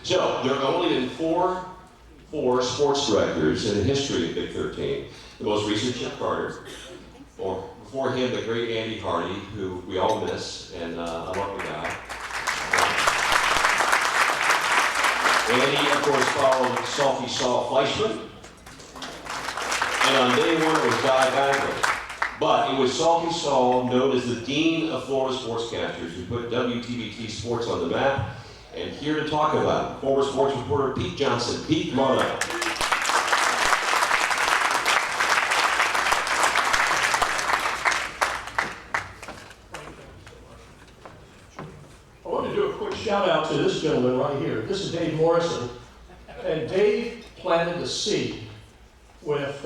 So, there have only been four sports directors in the history of Big 13. The most recent, Chip Carter, or before him, the great Andy Hardy, who we all miss, and I love the guy. Andy, of course, followed Salty Sol Fleshman, and on day one it was Guy Bagley. But it was Salty Sol, known as the Dean of Florida Sportscasters, who put WTVT sports on the map. And here to talk about it, former sports reporter Pete Johnson. Pete, come on up. I want to do a quick shout out to this gentleman right here. This is Dave Morrison. And Dave planted the seed with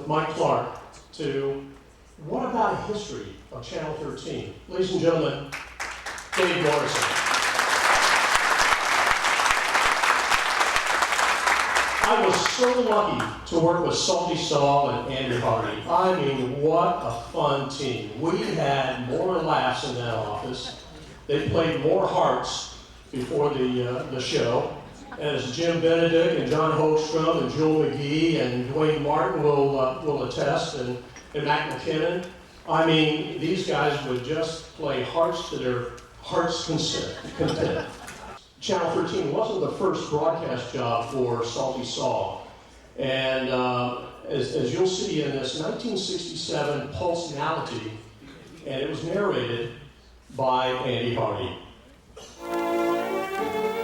Mike Clark to what about a history of Channel 13? Ladies and gentlemen, Dave Morrison. I was so lucky to work with Salty Sol and Andy Hardy. I mean, what a fun team. We had more laughs in that office. They played more hearts before the show. As Jim Benedict and John Holstrom and Joel McGee and Dwayne Martin will attest, and Matt McKinnon. I mean, these guys would just play hearts to their heart's content. Channel 13 wasn't the first broadcast job for Salty Sol. And as you'll see in this 1967 Pulsonality, and it was narrated by Andy Hardy.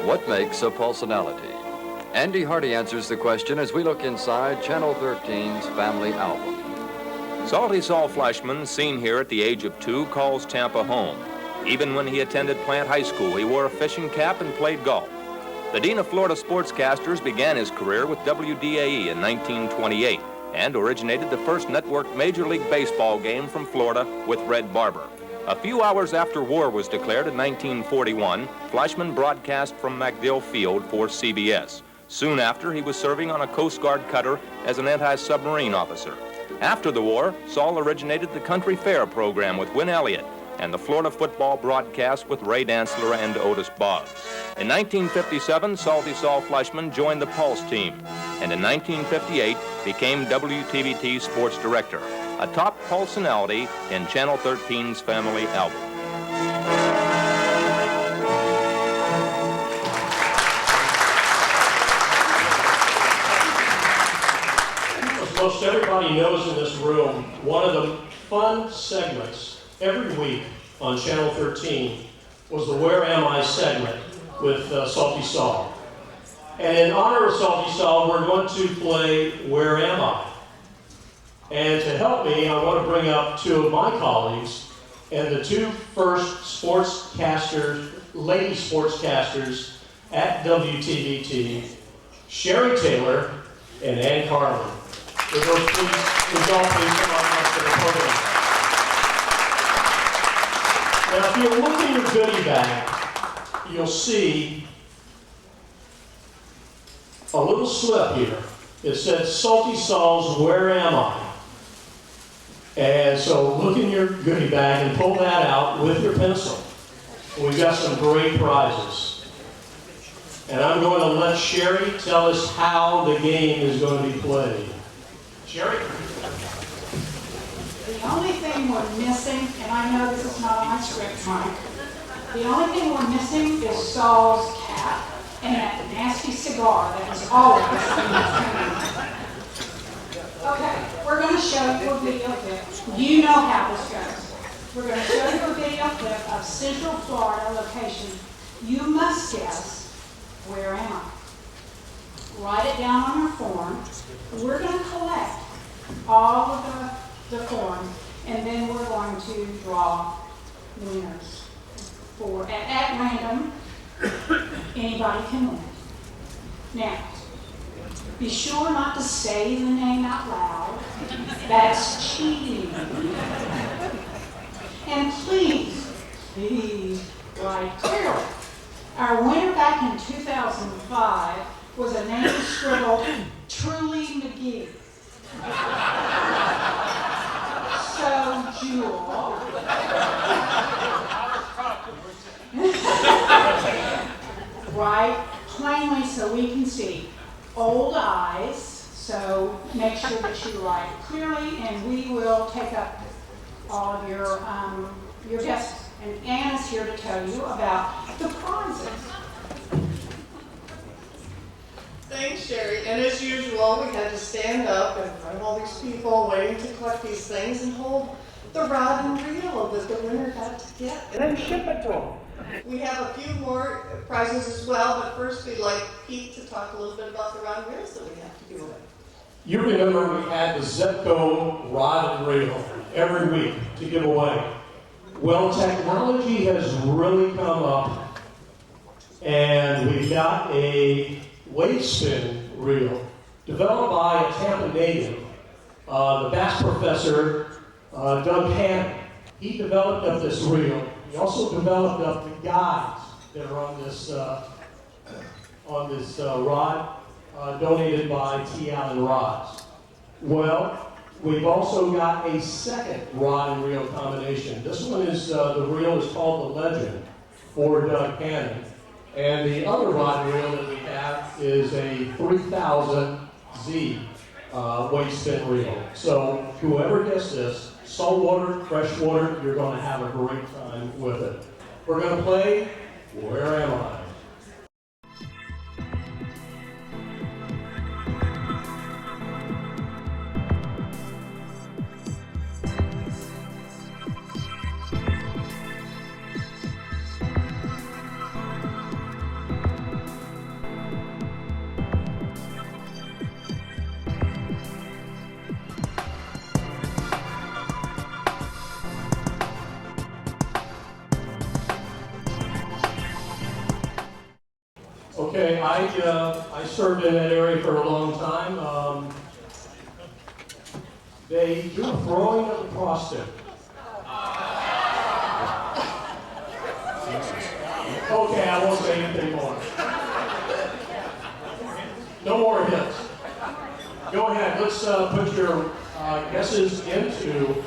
What makes a Pulsonality? Andy Hardy answers the question as we look inside Channel 13's family album. Salty Sol Fleshman, seen here at the age of 2, calls Tampa home. Even when he attended Plant High School, he wore a fishing cap and played golf. The Dean of Florida Sportscasters began his career with WDAE in 1928 and originated the first networked Major League Baseball game from Florida with Red Barber. A few hours after war was declared in 1941, Fleshman broadcast from MacDill Field for CBS. Soon after, he was serving on a Coast Guard cutter as an anti-submarine officer. After the war, Sol originated the Country Fair program with Win Elliott and the Florida football broadcast with Ray Dantzler and Otis Boggs. In 1957, Salty Sol Fleshman joined the Pulse team, and in 1958 became WTVT sports director, a top Pulsonality in Channel 13's family album. Most everybody knows in this room, one of the fun segments every week on Channel 13 was the Where Am I segment with Salty Sol. And in honor of Salty Sol, we're going to play Where Am I? And to help me, I want to bring up two of my colleagues and the two first lady sportscasters at WTVT, Sherry Taylor and Ann CARLON. Would y'all please come on up to the podium? Now, if you look in your goodie bag, you'll see a little slip here. It says Salty Sol's Where Am I? And so look in your goodie bag and pull that out with your pencil. We've got some great prizes. And I'm going to let Sherry tell us how the game is going to be played. Sherry? The only thing we're missing, and I know this is not on my script, Mike, the only thing we're missing is Saul's cap and that nasty cigar that is always in his hand. Okay, we're going to show you a video clip. You know how this goes. We're going to show you a video clip of Central Florida location. You must guess, where am I? Write it down on your form. We're going to collect all of the forms, and then we're going to draw winners. At random, anybody can win. Now, be sure not to say the name out loud. That's cheating. And please write clearly. Our winner back in 2005 was a name scribbled Truly McGee. So, Jewel. Write plainly so we can see. Old eyes, so make sure that you write clearly, and we will take up all of your guesses. And Anna's here to tell you about the prizes. Thanks, Sherry. And as usual, we had to stand up in front of all these people waiting to collect these things and hold the rod and reel that the winner got to get and then ship it to them. We have a few more prizes as well, but first we'd like Pete to talk a little bit about the rod and reels that we have to give away. You remember we had the Zepco rod and reel every week to give away. Well, technology has really come up, and we've got a weight spin reel developed by a Tampa native, the bass professor, Doug Hannon. He developed up this reel. He also developed up the guides that are on this rod, donated by T. Allen Rods. Well, we've also got a second rod and reel combination. This one is, the reel is called the Legend for Doug Hannon. And the other rod and reel that we have is a 3000Z weight spin reel. So whoever gets this, saltwater, freshwater, you're going to have a great time with it. We're going to play Where Am I? Okay, I served in that area for a long time. They do a throwing of the cross stick. Okay, I won't say anything more. No more hints. Go ahead, let's put your guesses into.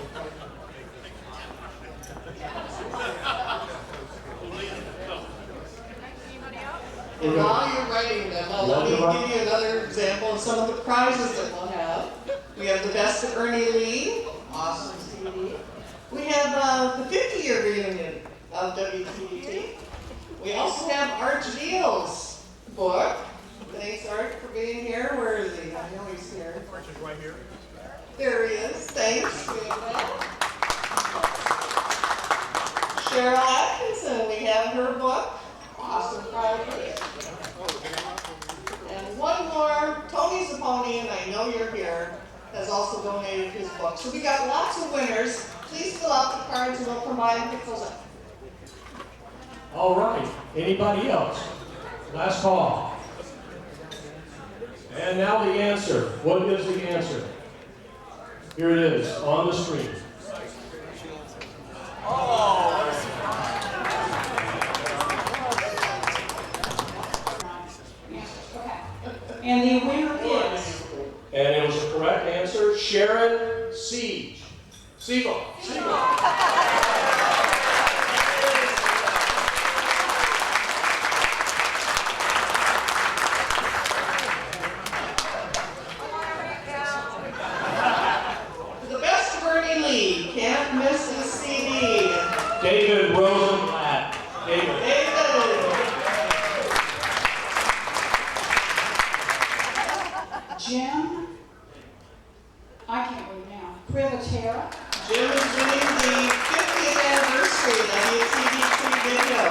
And while you're writing them, let me give you another example of some of the prizes that we'll have. We have the Best of Ernie Lee, awesome CD. We have the 50-year reunion of WTVT. We also have Arch Deal's book. Thanks, Arch, for being here. Where is he? I know he's here. Arch is right here. There he is. Thanks. We have that. Cheryl Atkinson, we have her book. Awesome project. And one more, Tony Zapponi, and I know you're here, has also donated his book. So we got lots of winners. Please fill out the cards and we'll provide them to up. All right, anybody else? Last call. And now the answer. What is the answer? Here it is, on the screen. And the winner is? And it was the correct answer, Sharon Siege. Siegel. The Best of Ernie Lee, can't miss this CD. David Rosenblatt. David. Jim, I can't read now. Privatera. Jim is winning the 50th anniversary WTVT video.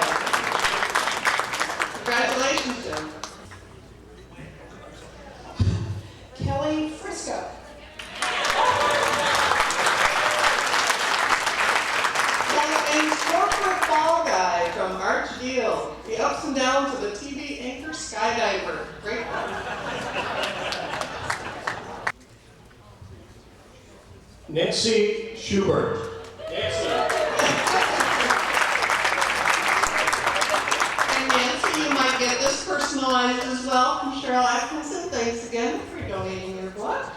Congratulations, Jim. Kelly Frisco. Kelly corporate ball guy from Arch Deal. The ups and downs of a TV anchor skydiver. Great one. Nancy Schubert. Nancy. And Nancy, you might get this personalized as well from Cheryl Atkinson. Thanks again for donating your book.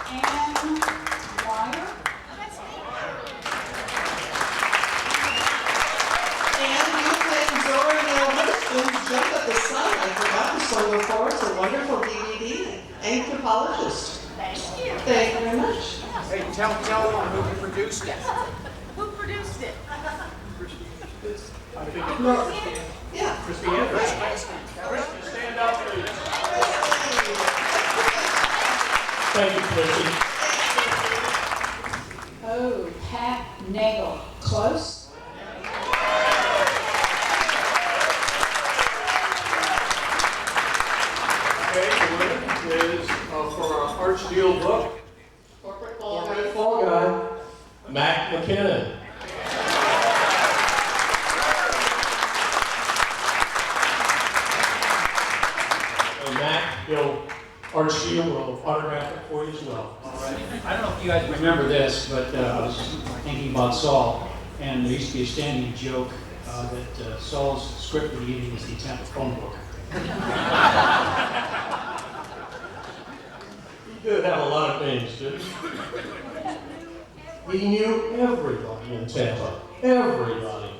Anne Wire. And you can Jump at the Sun, I forgot this one before. It's a wonderful DVD. Anthropologist. Thank you. Thank you very much. Hey, tell them who produced it. Who produced it? I think No. Yeah. Crispy Andrews. Stand up, please. Thank you, Chrissy. Oh, Pat Nagel. Close? Okay, the winner is for our Arch Deal book, Corporate Fall Corporate Fall Guy, Mac McKinnon. And Mac, Arch Deal will autograph it for you as well. All right. I don't know if you guys remember this, but I was thinking about Saul, and there used to be a standing joke that Saul's script for the evening was the Tampa phone book. He did have a lot of things, didn't he? He knew everybody in Tampa. Everybody.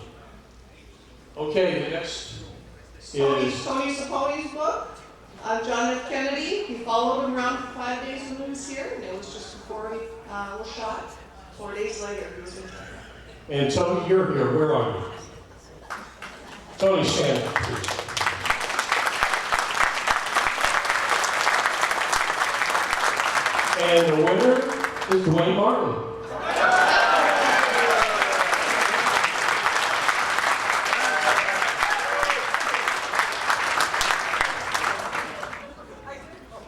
Okay, the next is Tony Sapone's book. John F. Kennedy. He followed him around for 5 days when he was here, and it was just before he was shot. 4 days later, he was in Tampa. And Tony, you're here. Where are you? Tony, stand up, please. And the winner is Dwayne Martin.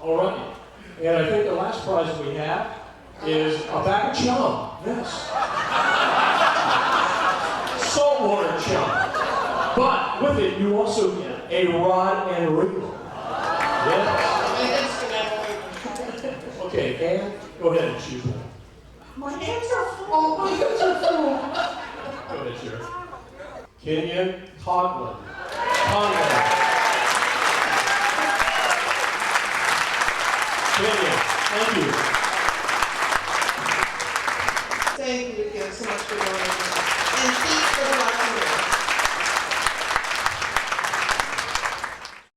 All right. And I think the last prize we have is a bag of chum. Yes. Saltwater chum. But with it, you also get a rod and reel. Yes. Okay, Ann, go ahead and choose one. My hands are full. My hands are full. Go ahead, Sheriff. Kenyon Coughlin. Kenyon, thank you. Thank you again so much for doing it.